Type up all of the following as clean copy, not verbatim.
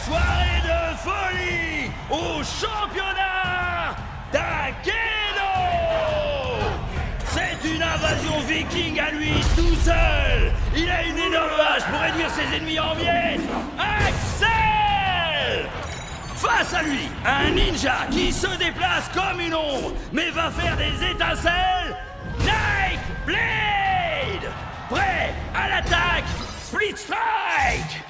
Soirée de folie au championnat d'Akedo. C'est une invasion viking à lui tout seul. Il a une énorme hache pour réduire ses ennemis en miettes. Axel! Face à lui, un ninja qui se déplace comme une ombre, mais va faire des étincelles. Nightblade! Prêt à l'attaque! Split Strike!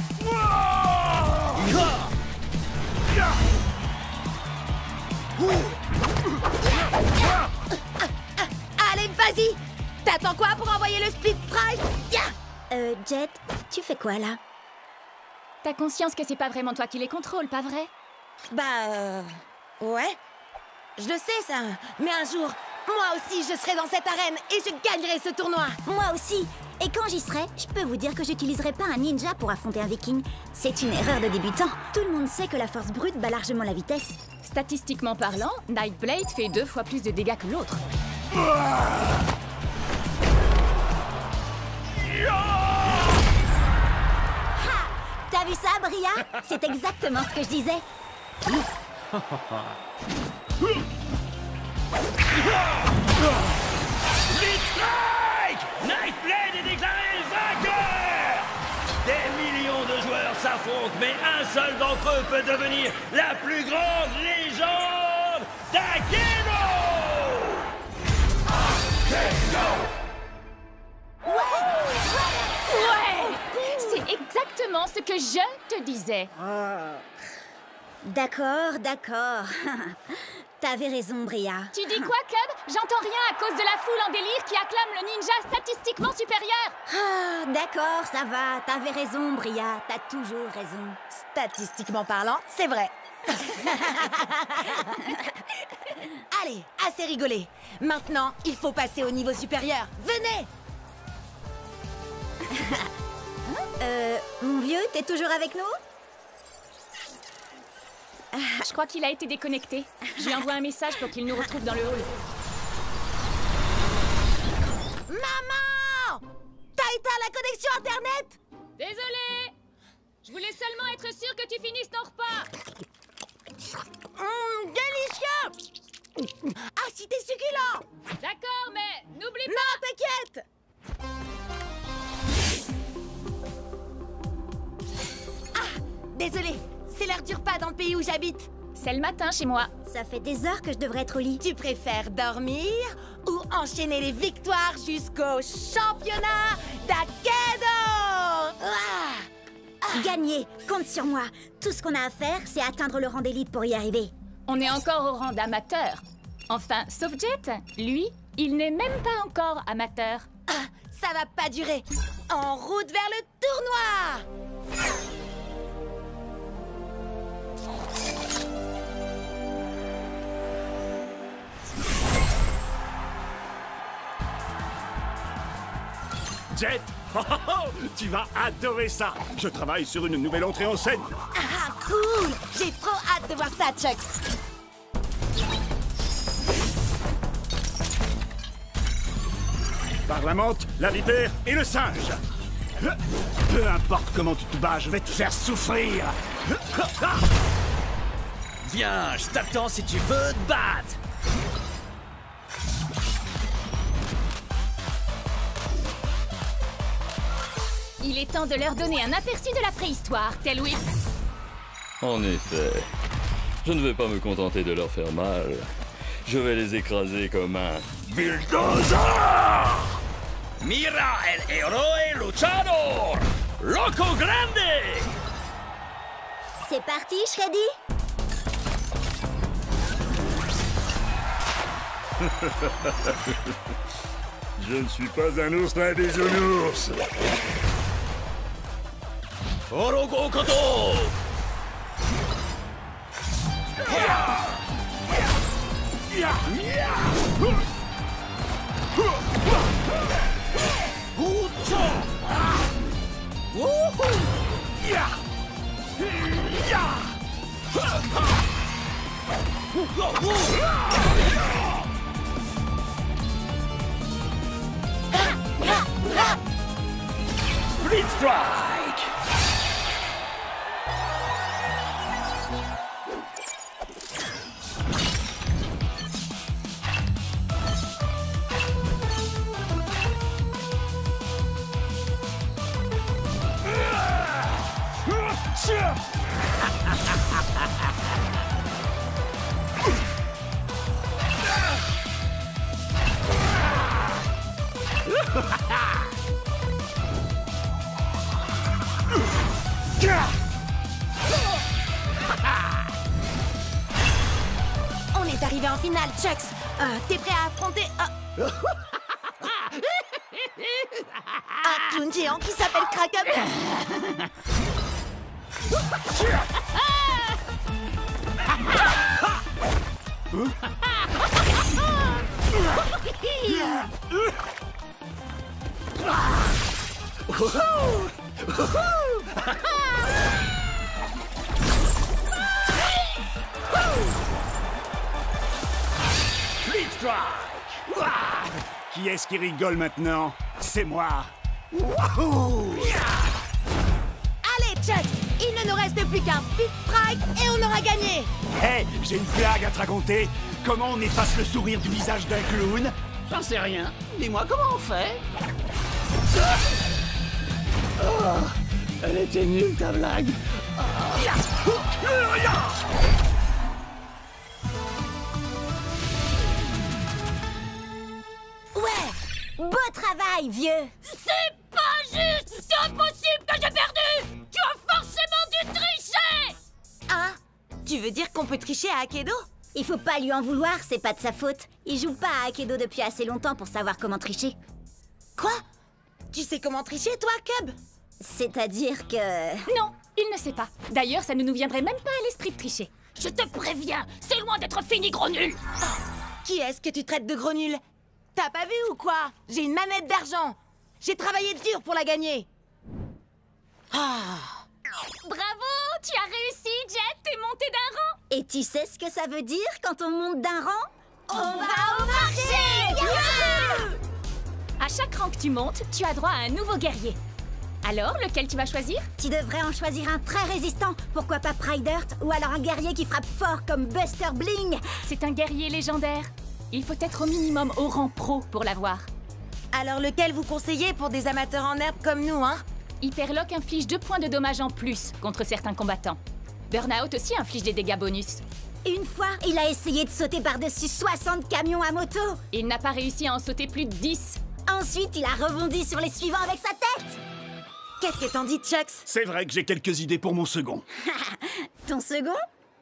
Allez, vas-y! T'attends quoi pour envoyer le Split Strike? Jet, tu fais quoi là? T'as conscience que c'est pas vraiment toi qui les contrôles, pas vrai? Ouais. Je le sais, ça. Mais un jour, moi aussi, je serai dans cette arène et je gagnerai ce tournoi. Moi aussi. Et quand j'y serai, je peux vous dire que j'utiliserai pas un ninja pour affronter un viking. C'est une erreur de débutant. Tout le monde sait que la force brute bat largement la vitesse. Statistiquement parlant, Nightblade fait 2 fois plus de dégâts que l'autre. T'as vu ça, Bria? C'est exactement ce que je disais. Split Strike! Nightblade est déclaré vainqueur! Des millions de joueurs s'affrontent, mais un seul d'entre eux peut devenir la plus grande légende d'Akedo! Ouais! C'est exactement ce que je te disais. D'accord, d'accord. T'avais raison, Bria. Tu dis quoi, Cub? J'entends rien à cause de la foule en délire qui acclame le ninja statistiquement supérieur. Ah, d'accord, ça va. T'avais raison, Bria. T'as toujours raison. Statistiquement parlant, c'est vrai. Allez, assez rigolé. Maintenant, il faut passer au niveau supérieur. Venez! Mon vieux, t'es toujours avec nous? Je crois qu'il a été déconnecté. Je lui envoie un message pour qu'il nous retrouve dans le hall. Maman! T'as éteint la connexion Internet? Désolée! Je voulais seulement être sûre que tu finisses ton repas. Délicieux! Ah, si t'es succulent! D'accord, mais n'oublie pas... Non, t'inquiète! Ah, désolé, c'est l'heure du repas dans le pays où j'habite. C'est le matin chez moi. Ça fait des heures que je devrais être au lit. Tu préfères dormir ou enchaîner les victoires jusqu'au championnat d'Akedo? Gagner, compte sur moi. Tout ce qu'on a à faire, c'est atteindre le rang d'élite pour y arriver. On est encore au rang d'amateur. Enfin, sauf Jet. Lui, il n'est même pas encore amateur. Ah, ça va pas durer. En route vers le tournoi! Jet, tu vas adorer ça. Je travaille sur une nouvelle entrée en scène. Ah, cool! J'ai trop hâte de voir ça, Chuck. Par la menthe, la vipère et le singe. Peu importe comment tu te bats, je vais te faire souffrir. Viens, je t'attends si tu veux te battre! Il est temps de leur donner un aperçu de la préhistoire, tel Whip. En effet, je ne vais pas me contenter de leur faire mal. Je vais les écraser comme un bulldozer! Mira el héroe luchador! Loco Grande! C'est parti, Shreddy? Je ne suis pas un ours dans un bisounours. Orogo Koto! Split Strike! On est arrivé en finale, Chucks. T'es prêt à affronter un clown géant qui s'appelle Krakabu. Split Strike! Qui est-ce qui rigole maintenant? C'est moi. Wouhou! Allez, Chucks, il ne nous reste plus qu'un Split Strike et on aura gagné. Hé, j'ai une blague à te raconter. Comment on efface le sourire du visage d'un clown? J'en sais rien. Dis-moi comment on fait. Oh, elle était nulle ta blague. Ouais. Beau travail, vieux! C'est pas juste! C'est impossible que j'ai perdu! Tu as forcément dû tricher! Hein? Tu veux dire qu'on peut tricher à Akedo? Il faut pas lui en vouloir, c'est pas de sa faute. Il joue pas à Akedo depuis assez longtemps pour savoir comment tricher. Quoi? Tu sais comment tricher, toi, Cub? C'est-à-dire que... Non, il ne sait pas. D'ailleurs, ça ne nous viendrait même pas à l'esprit de tricher. Je te préviens, c'est loin d'être fini, gros nul! Qui est-ce que tu traites de gros nul? T'as pas vu ou quoi? J'ai une manette d'argent. J'ai travaillé dur pour la gagner. Bravo! Tu as réussi, Jet! T'es monté d'un rang! Et tu sais ce que ça veut dire quand on monte d'un rang? On va au marché! À chaque rang que tu montes, tu as droit à un nouveau guerrier. Alors, lequel tu vas choisir? Tu devrais en choisir un très résistant. Pourquoi pas Pride Earth? Ou alors un guerrier qui frappe fort comme Buster Bling. C'est un guerrier légendaire. Il faut être au minimum au rang pro pour l'avoir. Alors lequel vous conseillez pour des amateurs en herbe comme nous, hein? Hyperlock inflige 2 points de dommages en plus contre certains combattants. Burnout aussi inflige des dégâts bonus. Une fois, il a essayé de sauter par-dessus 60 camions à moto. Il n'a pas réussi à en sauter plus de 10. Ensuite, il a rebondi sur les suivants avec sa tête. Qu'est-ce que t'en dis, Chucks? C'est vrai que j'ai quelques idées pour mon second. Ton second?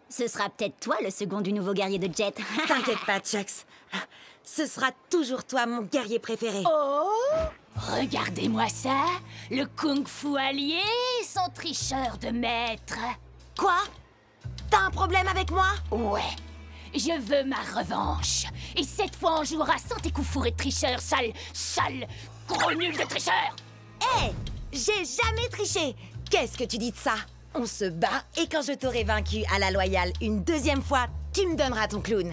Ce sera peut-être toi le second du nouveau guerrier de Jet. T'inquiète pas, Chucks. Ce sera toujours toi, mon guerrier préféré. Oh! Regardez-moi ça! Le kung-fu allié, son tricheur de maître. Quoi? T'as un problème avec moi? Ouais, je veux ma revanche. Et cette fois, on jouera sans tes coups fourrés de tricheur, sale, gros nul de tricheur! Hé! J'ai jamais triché! Qu'est-ce que tu dis de ça? On se bat et quand je t'aurai vaincu à la loyale une deuxième fois, tu me donneras ton clown.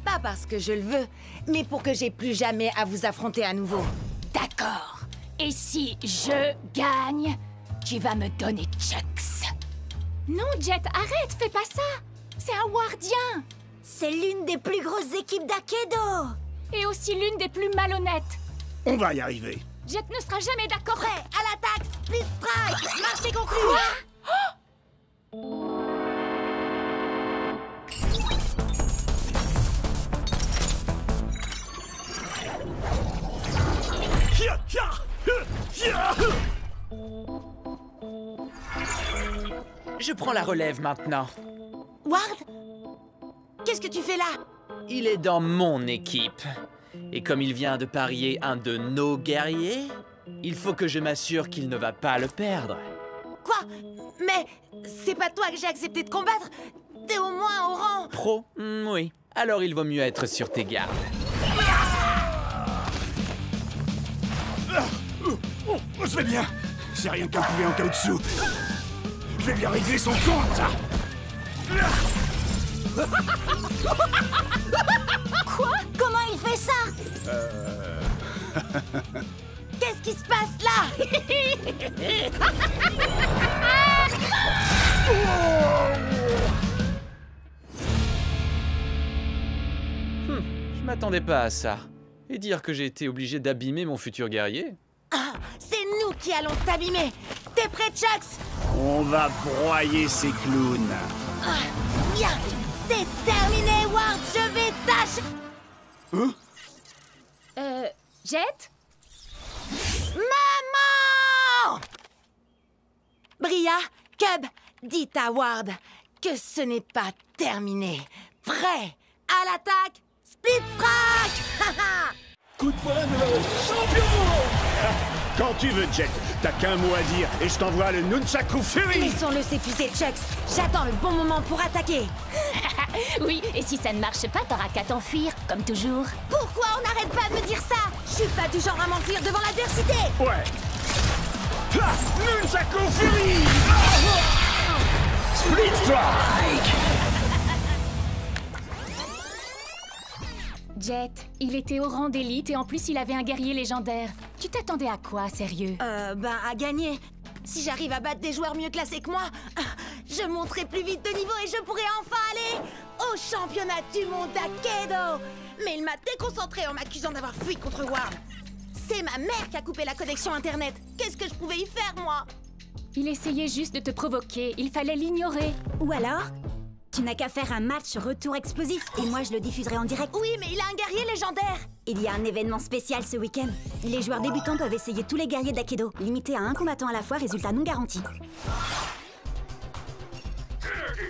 Pas parce que je le veux, mais pour que j'ai plus jamais à vous affronter à nouveau. D'accord. Et si je gagne, tu vas me donner Chucks. Non, Jet, arrête, fais pas ça. C'est un Wardien. C'est l'une des plus grosses équipes d'Akedo. Et aussi l'une des plus malhonnêtes. On va y arriver. Jet ne sera jamais d'accord. Prêt, à l'attaque, Split Strike, marché conclu. Je prends la relève maintenant. Ward? Qu'est-ce que tu fais là? Il est dans mon équipe. Et comme il vient de parier un de nos guerriers, il faut que je m'assure qu'il ne va pas le perdre. Quoi? Mais c'est pas toi que j'ai accepté de combattre? T'es au moins au rang. Pro? Oui. Alors il vaut mieux être sur tes gardes. Je vais bien. C'est rien qu'un poulet en caoutchouc. Je vais bien régler son compte. Quoi? Comment il fait ça? Qu'est-ce qui se passe là? Je m'attendais pas à ça. Et dire que j'ai été obligé d'abîmer mon futur guerrier? Ah, c'est nous qui allons t'abîmer. T'es prêt, Chucks? On va broyer ces clowns. Ah, bien, c'est terminé, Ward. Je vais tâcher. Jet? Maman! Bria, Cub, dites à Ward que ce n'est pas terminé. Prêt à l'attaque, Split Strike! Coup de poing de champion! Quand tu veux, Jet, t'as qu'un mot à dire et je t'envoie le Nunchaku Fury! Laissons-le s'épuiser, Chucks. J'attends le bon moment pour attaquer. Oui, et si ça ne marche pas, t'auras qu'à t'enfuir, comme toujours. Pourquoi on n'arrête pas de me dire ça? Je suis pas du genre à m'enfuir devant l'adversité. Ouais! Ha! Nunchaku Fury! Split Strike! Jet, il était au rang d'élite et en plus il avait un guerrier légendaire. Tu t'attendais à quoi, sérieux? À gagner. Si j'arrive à battre des joueurs mieux classés que moi, je monterai plus vite de niveau et je pourrai enfin aller au championnat du monde d'Akedo. Mais il m'a déconcentré en m'accusant d'avoir fui contre Ward. C'est ma mère qui a coupé la connexion Internet. Qu'est-ce que je pouvais y faire, moi? Il essayait juste de te provoquer, il fallait l'ignorer. Ou alors, tu n'as qu'à faire un match retour explosif et moi je le diffuserai en direct. Oui, mais il a un guerrier légendaire. Il y a un événement spécial ce week-end. Les joueurs débutants peuvent essayer tous les guerriers d'Akedo, limité à un combattant à la fois, résultat non garanti.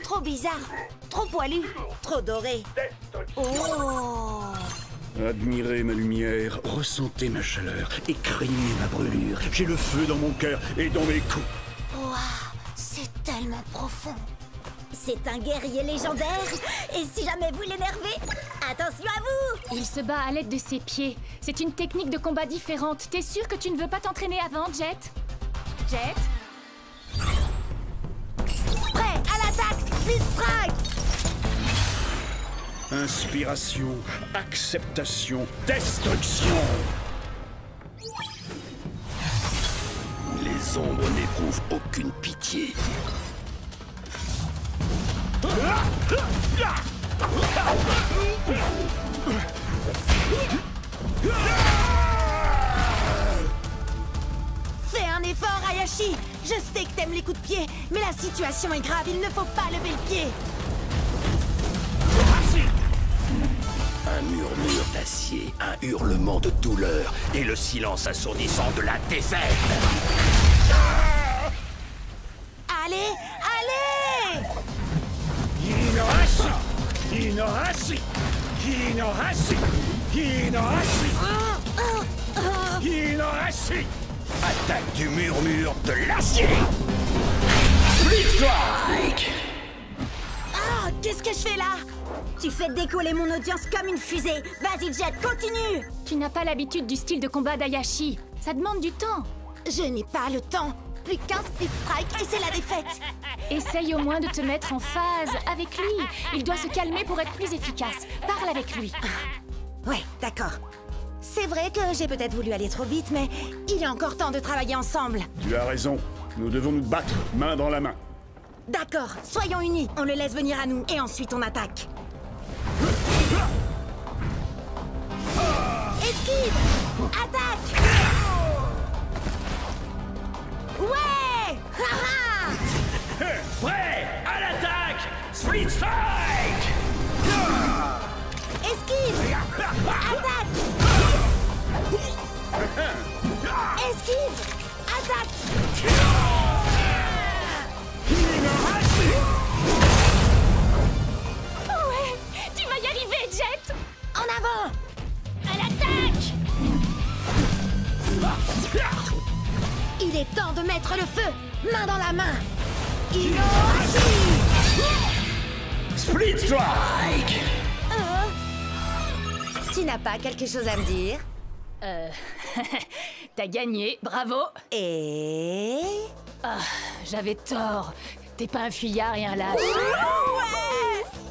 Trop bizarre, trop poilu, trop doré. Oh! Admirez ma lumière, ressentez ma chaleur, écrivez ma brûlure. J'ai le feu dans mon cœur et dans mes coups. Waouh, c'est tellement profond. C'est un guerrier légendaire. Et si jamais vous l'énervez, attention à vous! Il se bat à l'aide de ses pieds. C'est une technique de combat différente. T'es sûr que tu ne veux pas t'entraîner avant, Jet? Jet? Prêt à l'attaque, Split Strike! Inspiration, acceptation, destruction. Les ombres n'éprouvent aucune pitié. Fais un effort, Hayashi. Je sais que t'aimes les coups de pied, mais la situation est grave, il ne faut pas lever le pied. Un murmure d'acier, un hurlement de douleur et le silence assourdissant de la défaite. Allez, allez! Hinohashi! Hinohashi! Hinohashi! Hinohashi! Hinohashi! Attaque du murmure de l'acier. Split Strike! Ah, qu'est-ce que je fais là? Tu fais décoller mon audience comme une fusée. Vas-y, Jet, continue! Tu n'as pas l'habitude du style de combat d'Hayashi. Ça demande du temps. Je n'ai pas le temps. Plus qu'un Split Strike et c'est la défaite. Essaye au moins de te mettre en phase avec lui. Il doit se calmer pour être plus efficace. Parle avec lui. Ouais, d'accord. C'est vrai que j'ai peut-être voulu aller trop vite, mais il est encore temps de travailler ensemble. Tu as raison. Nous devons nous battre, main dans la main. D'accord, soyons unis. On le laisse venir à nous et ensuite on attaque. Esquive! Attaque! Ouais! Haha! Prêt à l'attaque. Split Strike! Esquive! Attaque! Esquive! Attaque! Ouais, tu vas y arriver, Jet. En avant! À l'attaque! Il est temps de mettre le feu! Main dans la main! Inohashi! Split Strike! Tu n'as pas quelque chose à me dire? T'as gagné, bravo. Et... J'avais tort. T'es pas un fuyard et un lâche.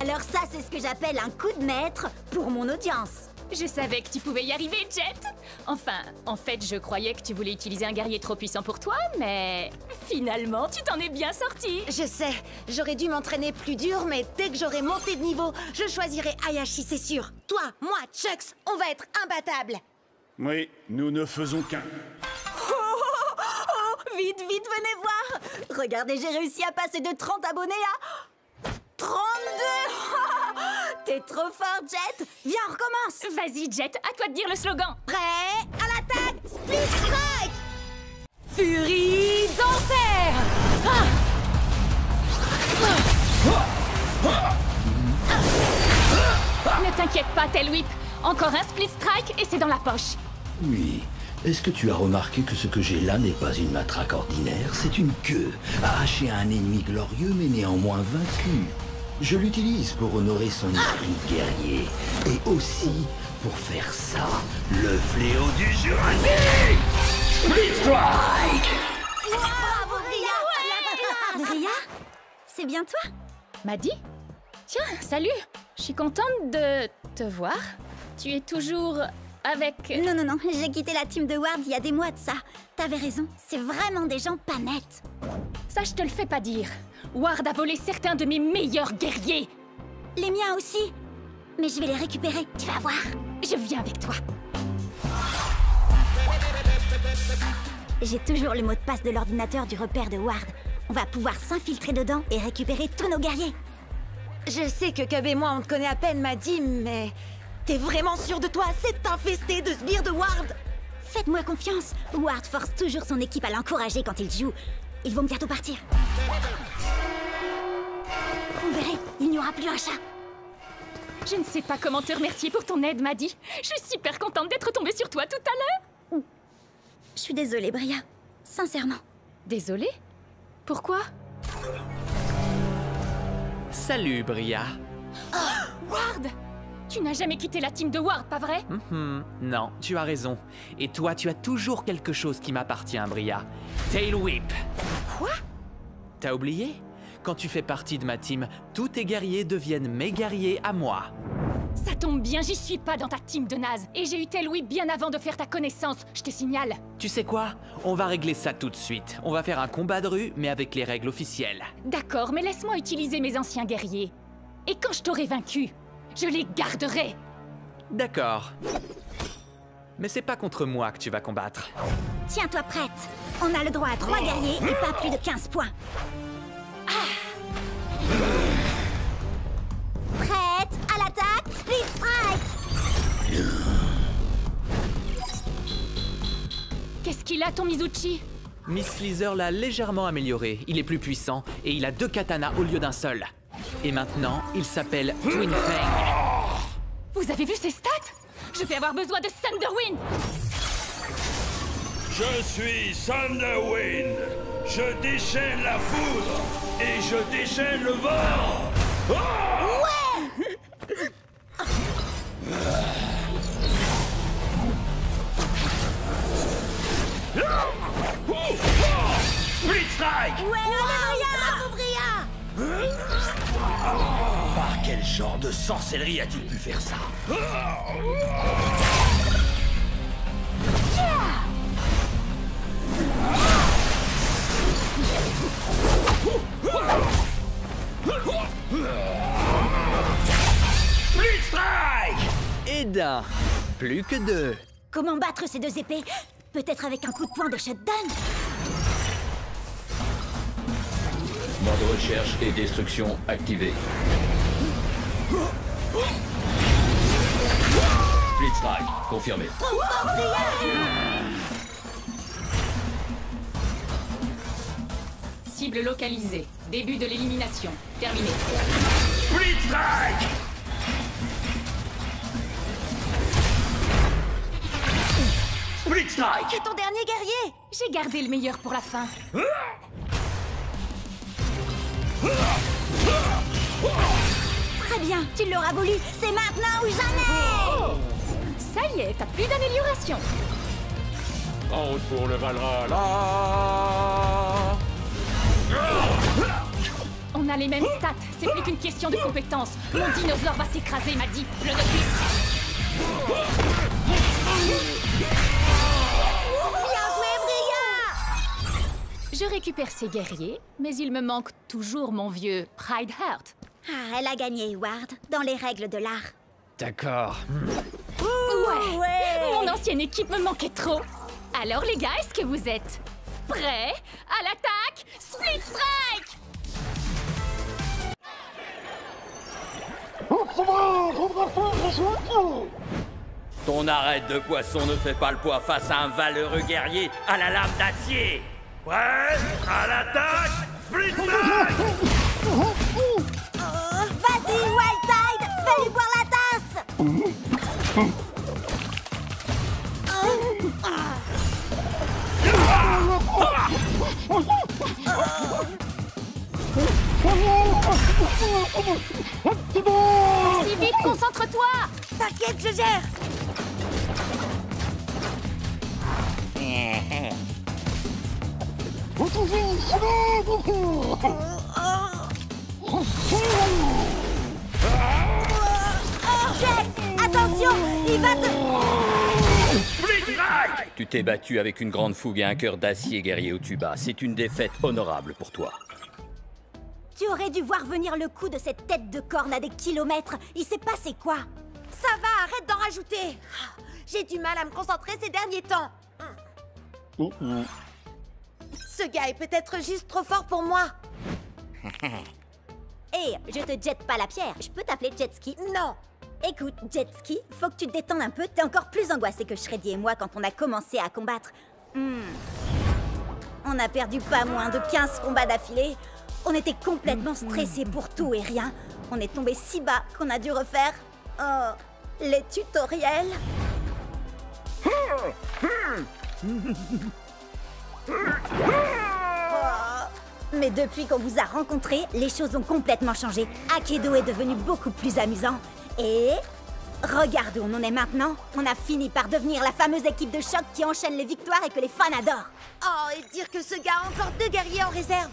Alors ça, c'est ce que j'appelle un coup de maître pour mon audience. Je savais que tu pouvais y arriver, Jet. Enfin, en fait, je croyais que tu voulais utiliser un guerrier trop puissant pour toi, mais finalement, tu t'en es bien sorti. Je sais, j'aurais dû m'entraîner plus dur, mais dès que j'aurai monté de niveau, je choisirai Hayashi, c'est sûr. Toi, moi, Chucks, on va être imbattables. Oui, nous ne faisons qu'un. Vite, vite, venez voir! Regardez, j'ai réussi à passer de 30 abonnés à 32! T'es trop fort, Jet! Viens, on recommence! Vas-y, Jet, à toi de dire le slogan. Prêt à l'attaque! Split Strike! Furie d'enfer! Ne t'inquiète pas, Tail Whip. Encore un split strike et c'est dans la poche. Oui. Est-ce que tu as remarqué que ce que j'ai là n'est pas une matraque ordinaire? C'est une queue, arrachée à un ennemi glorieux mais néanmoins vaincu. Je l'utilise pour honorer son esprit guerrier. Et aussi pour faire ça, le fléau du Jurassique! Split Strike! Bravo, Bria! Bria? C'est bien toi? Maddie? Tiens, salut. Je suis contente de te voir. Tu es toujours avec... Non, non, non, j'ai quitté la team de Ward il y a des mois de ça. T'avais raison, c'est vraiment des gens pas nets. Ça, je te le fais pas dire. Ward a volé certains de mes meilleurs guerriers. Les miens aussi. Mais je vais les récupérer, tu vas voir. Je viens avec toi. J'ai toujours le mot de passe de l'ordinateur du repère de Ward. On va pouvoir s'infiltrer dedans et récupérer tous nos guerriers. Je sais que Cub et moi, on te connaît à peine, Maddie, mais... T'es vraiment sûr de toi? C'est infesté de sbires de Ward! Faites-moi confiance. Ward force toujours son équipe à l'encourager quand il joue. Ils vont bientôt partir. Vous verrez, il n'y aura plus un chat. Je ne sais pas comment te remercier pour ton aide, Maddie. Je suis super contente d'être tombée sur toi tout à l'heure. Je suis désolée, Bria. Sincèrement. Désolée? Pourquoi? Salut, Bria. Ward! Tu n'as jamais quitté la team de Ward, pas vrai? Non, tu as raison. Et toi, tu as toujours quelque chose qui m'appartient, Bria. Tail Whip. Quoi? T'as oublié? Quand tu fais partie de ma team, tous tes guerriers deviennent mes guerriers à moi. Ça tombe bien, j'y suis pas dans ta team de naze. Et j'ai eu Tail Whip bien avant de faire ta connaissance, je te signale. Tu sais quoi? On va régler ça tout de suite. On va faire un combat de rue, mais avec les règles officielles. D'accord, mais laisse-moi utiliser mes anciens guerriers. Et quand je t'aurai vaincu, je les garderai. D'accord. Mais c'est pas contre moi que tu vas combattre. Tiens-toi prête. On a le droit à 3 guerriers et pas plus de 15 points. Prête à l'attaque, Split Strike! Qu'est-ce qu'il a, ton Mizuchi? Miss Sleezer l'a légèrement amélioré. Il est plus puissant et il a 2 katanas au lieu d'un seul. Et maintenant, il s'appelle Twin Fang. Vous avez vu ses stats? Je vais avoir besoin de Thunderwind. Je suis Thunderwind. Je déchaîne la foudre et je déchaîne le vent. Split Strike! Bravo, Bria! Par quel genre de sorcellerie a-t-il pu faire ça? Split Strike! Et d'un. Plus que 2. Comment battre ces 2 épées? Peut-être avec un coup de poing de shutdown? Mode recherche et destruction activé. Split Strike, confirmé. Cible localisée. Début de l'élimination. Terminé. Split Strike! Split Strike! C'est ton dernier guerrier! J'ai gardé le meilleur pour la fin. Très bien, tu l'auras voulu. C'est maintenant ou jamais! Ça y est, t'as plus d'amélioration. En route pour le Valhalla. On a les mêmes stats. C'est plus qu'une question de compétence. Mon dinosaure va t'écraser, m'a dit. Le notice. Bien joué, Bria! Je récupère ces guerriers, mais il me manque toujours mon vieux Pride Heart. Ah, elle a gagné, Ward, dans les règles de l'art. D'accord. Ouais. Mon ancienne équipe me manquait trop. Alors les gars, est-ce que vous êtes Prêt? À l'attaque! Split Strike! Ton arête de poisson ne fait pas le poids face à un valeureux guerrier à la lame d'acier. Prêt? À l'attaque! Split Strike! Vas-y, Wildtide! Fais-lui boire la tasse! Si vite, concentre-toi! T'inquiète, je gère. Jet, attention! Il va te... Split Strike! Tu t'es battu avec une grande fougue et un cœur d'acier, guerrier Otuba. C'est une défaite honorable pour toi. Tu aurais dû voir venir le coup de cette tête de corne à des kilomètres. Il s'est passé quoi? Ça va, arrête d'en rajouter. J'ai du mal à me concentrer ces derniers temps. Ce gars est peut-être juste trop fort pour moi. Hé, je te jette pas la pierre. Je peux t'appeler Jetski? Non. Écoute, Jetski, faut que tu te détendes un peu. T'es encore plus angoissé que Shreddy et moi quand on a commencé à combattre. On a perdu pas moins de 15 combats d'affilée. On était complètement stressés pour tout et rien. On est tombé si bas qu'on a dû refaire... les tutoriels. Mais depuis qu'on vous a rencontrés, les choses ont complètement changé. Akedo est devenu beaucoup plus amusant. Et... regarde où on en est maintenant. On a fini par devenir la fameuse équipe de choc qui enchaîne les victoires et que les fans adorent. Oh, et dire que ce gars a encore 2 guerriers en réserve.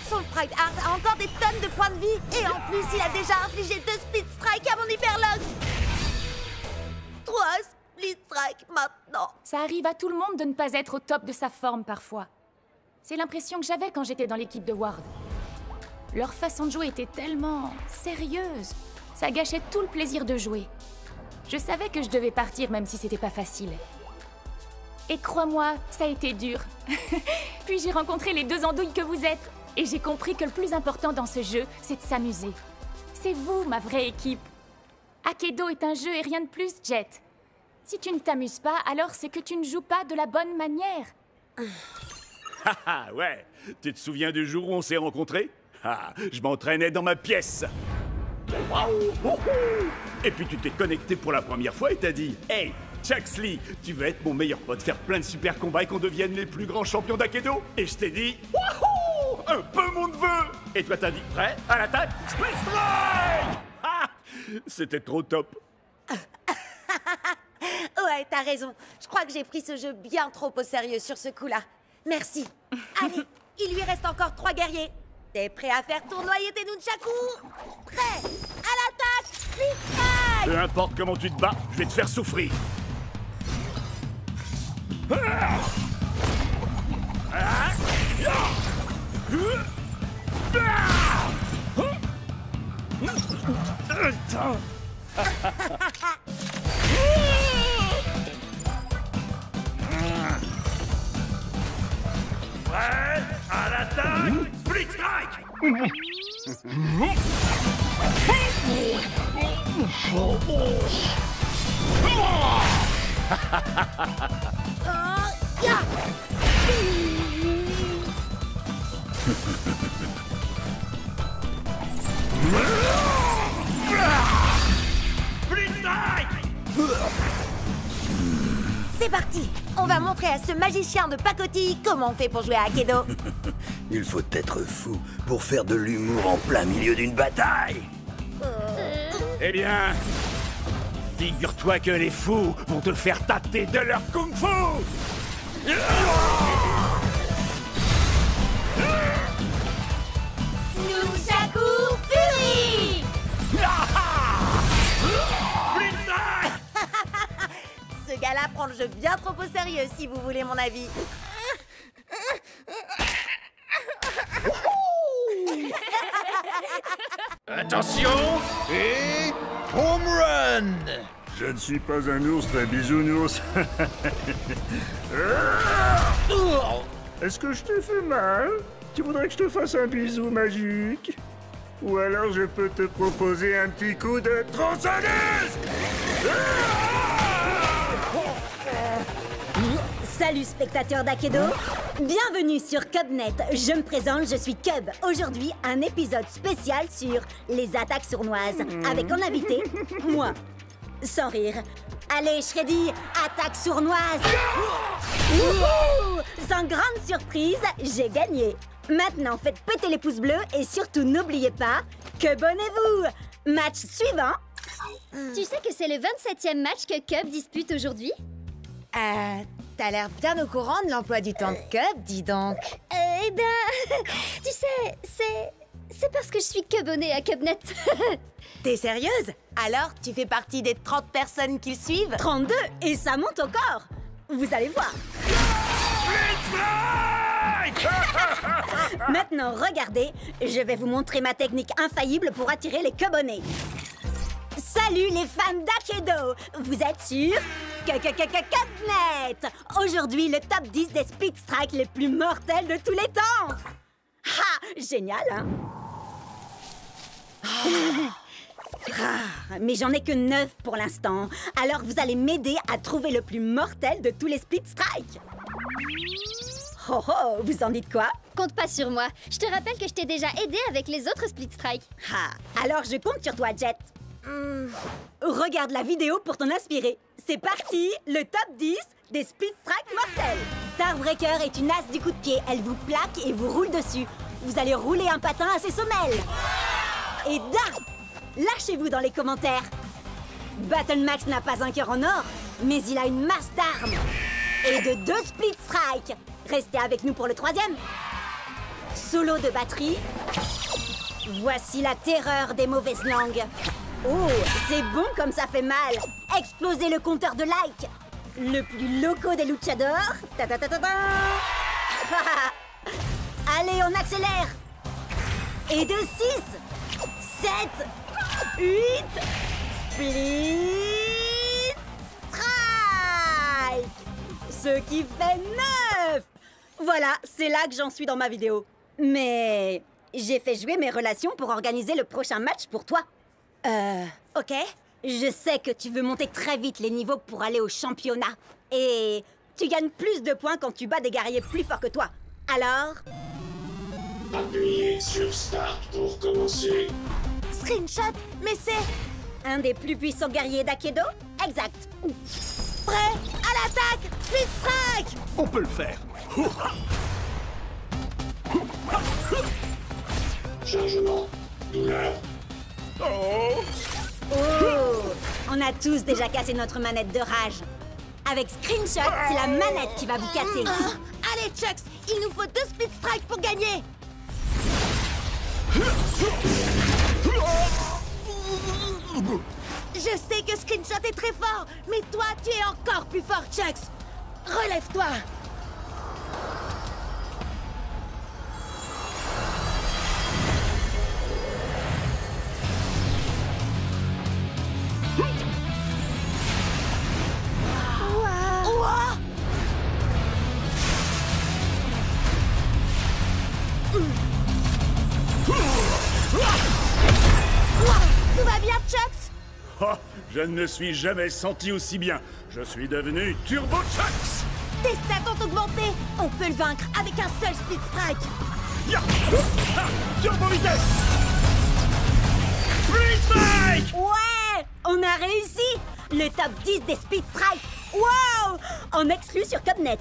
Son Pride Heart a encore des tonnes de points de vie. Et en plus, il a déjà infligé 2 Split Strike à mon Hyperlock. 3 Split Strike maintenant. Ça arrive à tout le monde de ne pas être au top de sa forme parfois. C'est l'impression que j'avais quand j'étais dans l'équipe de Ward. Leur façon de jouer était tellement sérieuse. Ça gâchait tout le plaisir de jouer. Je savais que je devais partir même si c'était pas facile. Et crois-moi, ça a été dur. Puis j'ai rencontré les 2 andouilles que vous êtes. Et j'ai compris que le plus important dans ce jeu, c'est de s'amuser. C'est vous, ma vraie équipe. Akedo est un jeu et rien de plus, Jet. Si tu ne t'amuses pas, alors c'est que tu ne joues pas de la bonne manière. Haha, ouais. Tu te souviens du jour où on s'est rencontrés? Ah, je m'entraînais dans ma pièce. Et puis tu t'es connecté pour la première fois et t'as dit « Hey, Chuxley, tu veux être mon meilleur pote, faire plein de super combats et qu'on devienne les plus grands champions d'Akedo ?» Et je t'ai dit « Wouhou! Un peu mon neveu !» Et toi t'as dit « Prêt? À l'attaque? Split Strike !» Ah, c'était trop top. Ouais, t'as raison. Je crois que j'ai pris ce jeu bien trop au sérieux sur ce coup-là. Merci. Allez, il lui reste encore 3 guerriers. T'es prêt à faire tournoyer tes nunchakus? Prêt? À l'attaque! Split Strike! Peu importe comment tu te bats, je vais te faire souffrir. Prêt? À l'attaque! Split Strike! Split Strike! C'est parti! On va montrer à ce magicien de pacotille comment on fait pour jouer à Akedo. Il faut être fou pour faire de l'humour en plein milieu d'une bataille. Eh bien, figure-toi que les fous vont te faire tâter de leur kung-fu. Nunchaku Fury! Split Strike! Ce gars-là prend le jeu bien trop au sérieux, si vous voulez mon avis. Attention et home run! Je ne suis pas un ours très bisounours. Est-ce que je t'ai fait mal? Tu voudrais que je te fasse un bisou magique? Ou alors je peux te proposer un petit coup de tronçonneuse? Salut spectateurs d'Akedo, bienvenue sur Cubnet. Je me présente, je suis Cub. Aujourd'hui, un épisode spécial sur les attaques sournoises, avec en invité, moi. Sans rire. Allez, Shreddy, attaque sournoise. Wouhou! Sans grande surprise, j'ai gagné. Maintenant, faites péter les pouces bleus et surtout n'oubliez pas, Cubonnez-vous. Match suivant. Tu sais que c'est le 27e match que Cub dispute aujourd'hui? T'as l'air bien au courant de l'emploi du temps de Cub, dis donc. Eh ben, tu sais, c'est parce que je suis Cubonnée à Cubnet. T'es sérieuse? Alors, tu fais partie des 30 personnes qui le suivent? 32, et ça monte encore. Vous allez voir. Maintenant, regardez, je vais vous montrer ma technique infaillible pour attirer les Cubonnés. Salut les fans d'Akedo! Vous êtes sur Cubnet! Aujourd'hui, le top 10 des Split Strike les plus mortels de tous les temps! Ha! Génial, hein? Mais j'en ai que 9 pour l'instant. Alors vous allez m'aider à trouver le plus mortel de tous les Split Strike. Oh oh, vous en dites quoi? Compte pas sur moi. Je te rappelle que je t'ai déjà aidé avec les autres Split Strike. Ah, alors je compte sur toi, Jet. Regarde la vidéo pour t'en inspirer. C'est parti, le top 10 des Split Strike mortels. Starbreaker est une as du coup de pied. Elle vous plaque et vous roule dessus. Vous allez rouler un patin à ses semelles. Et d'un, lâchez-vous dans les commentaires. Battlemax n'a pas un cœur en or, mais il a une masse d'armes. Et de 2 Split Strike. Restez avec nous pour le 3e. Solo de batterie. Voici la terreur des mauvaises langues. Oh, c'est bon comme ça fait mal. Explosez le compteur de likes. Le plus loco des luchadors. Ta ta ta ta ta. Allez, on accélère. Et de 6, 7, 8, Split Strike. Ce qui fait 9. Voilà, c'est là que j'en suis dans ma vidéo. Mais j'ai fait jouer mes relations pour organiser le prochain match pour toi. Ok. Je sais que tu veux monter très vite les niveaux pour aller au championnat. Et tu gagnes plus de points quand tu bats des guerriers plus forts que toi. Alors... Appuyez sur Start pour commencer. Screenshot, mais c'est... un des plus puissants guerriers d'Akedo? Exact. Prêt à l'attaque! Split Strike! On peut le faire. Chargement. Douleur. Oh! Oh! On a tous déjà cassé notre manette de rage. Avec Screenshot, c'est la manette qui va vous casser. Allez, Chucks, il nous faut 2 Split Strike pour gagner! Je sais que Screenshot est très fort, mais toi, tu es encore plus fort, Chucks! Relève-toi! Tout va bien, Chucks? Oh, je ne me suis jamais senti aussi bien. Je suis devenu Turbo Chucks. Tes stats ont augmenté! On peut le vaincre avec un seul Split Strike! Ya! Ah, Turbo vitesse. Split Strike! Ouais! On a réussi! Le top 10 des Split Strike! Wow! En exclu sur Cubnet.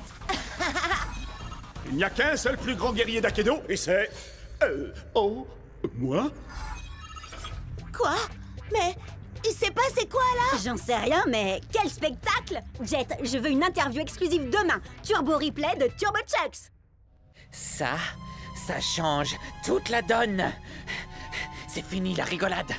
Il n'y a qu'un seul plus grand guerrier d'Akedo, et c'est... oh... moi? Quoi? Mais... il s'est passé quoi, là? J'en sais rien, mais quel spectacle! Jet, je veux une interview exclusive demain. Turbo replay de Turbo Chucks. Ça change toute la donne. C'est fini la rigolade.